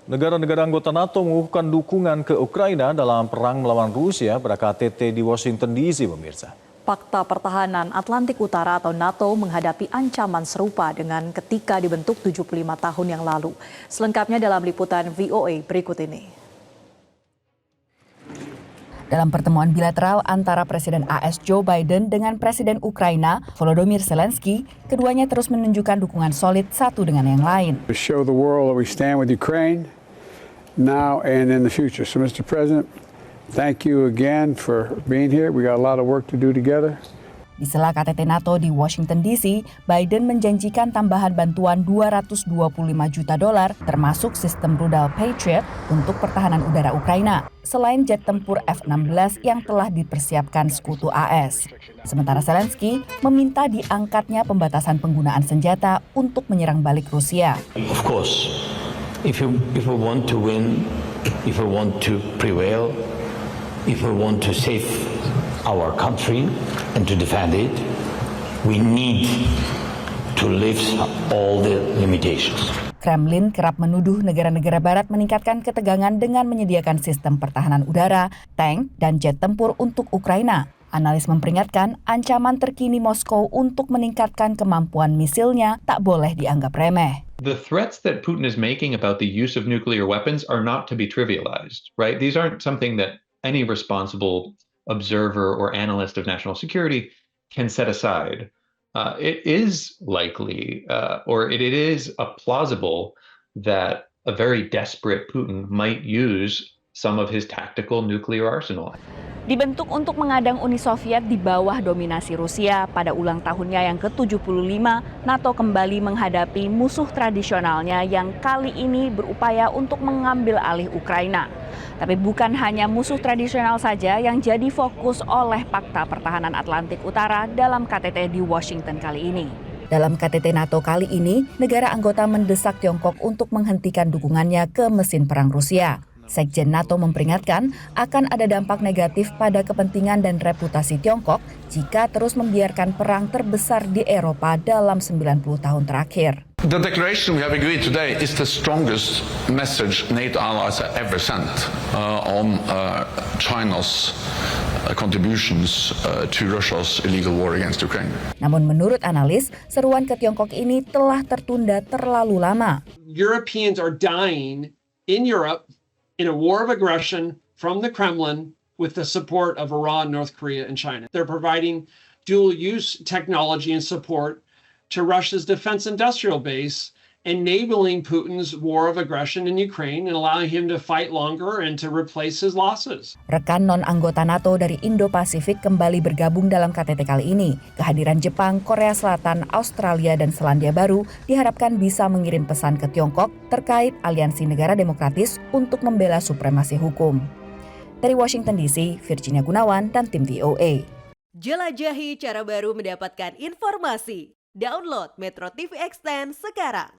Negara-negara anggota NATO mengukuhkan dukungan ke Ukraina dalam perang melawan Rusia pada KTT di Washington DC, pemirsa. Fakta Pertahanan Atlantik Utara atau NATO menghadapi ancaman serupa dengan ketika dibentuk 75 tahun yang lalu. Selengkapnya dalam liputan VOA berikut ini. Dalam pertemuan bilateral antara Presiden AS Joe Biden dengan Presiden Ukraina Volodymyr Zelensky, keduanya terus menunjukkan dukungan solid satu dengan yang lain. To show the world that we stand with Ukraine now and in the future. So, Mr. President, thank you again for being here. We got a lot of work to do together. Di sela KTT NATO di Washington DC, Biden menjanjikan tambahan bantuan $225 juta termasuk sistem rudal Patriot untuk pertahanan udara Ukraina, selain jet tempur F-16 yang telah dipersiapkan sekutu AS. Sementara Zelensky meminta diangkatnya pembatasan penggunaan senjata untuk menyerang balik Rusia. Of course, if we want to win, if we want to prevail, if we want to save our country and to defend it, we need to lift all the limitations. Kremlin kerap menuduh negara-negara barat meningkatkan ketegangan dengan menyediakan sistem pertahanan udara, tank, dan jet tempur untuk Ukraina. Analis memperingatkan ancaman terkini Moskow untuk meningkatkan kemampuan misilnya tak boleh dianggap remeh. The threats that Putin is making about the use of nuclear weapons are not to be trivialized, right? These aren't something that any responsible observer or analyst of national security can set aside. It is likely, or it is plausible that a very desperate Putin might use some of his tactical nuclear arsenal. Dibentuk untuk mengadang Uni Soviet di bawah dominasi Rusia, pada ulang tahunnya yang ke-75, NATO kembali menghadapi musuh tradisionalnya yang kali ini berupaya untuk mengambil alih Ukraina. Tapi bukan hanya musuh tradisional saja yang jadi fokus oleh Fakta Pertahanan Atlantik Utara dalam KTT di Washington kali ini. Dalam KTT NATO kali ini, negara anggota mendesak Tiongkok untuk menghentikan dukungannya ke mesin perang Rusia. Sekjen NATO memperingatkan akan ada dampak negatif pada kepentingan dan reputasi Tiongkok jika terus membiarkan perang terbesar di Eropa dalam 90 tahun terakhir. The declaration we have agreed today is the strongest message NATO allies have ever sent on China's contributions to Russia's illegal war against Ukraine. Namun menurut analis, seruan ke Tiongkok ini telah tertunda terlalu lama. Europeans are dying in Europe in a war of aggression from the Kremlin with the support of Iran, North Korea, and China. They're providing dual-use technology and support to Russia's defense industrial base, enabling Putin's war of aggression in Ukraine and allowing him to fight longer and to replace his losses. Rekan non-anggota NATO dari Indo-Pasifik kembali bergabung dalam KTT kali ini. Kehadiran Jepang, Korea Selatan, Australia, dan Selandia Baru diharapkan bisa mengirim pesan ke Tiongkok terkait aliansi negara demokratis untuk membela supremasi hukum. Dari Washington DC, Virginia Gunawan dan tim VOA. Jelajahi cara baru mendapatkan informasi. Download Metro TV Extend sekarang.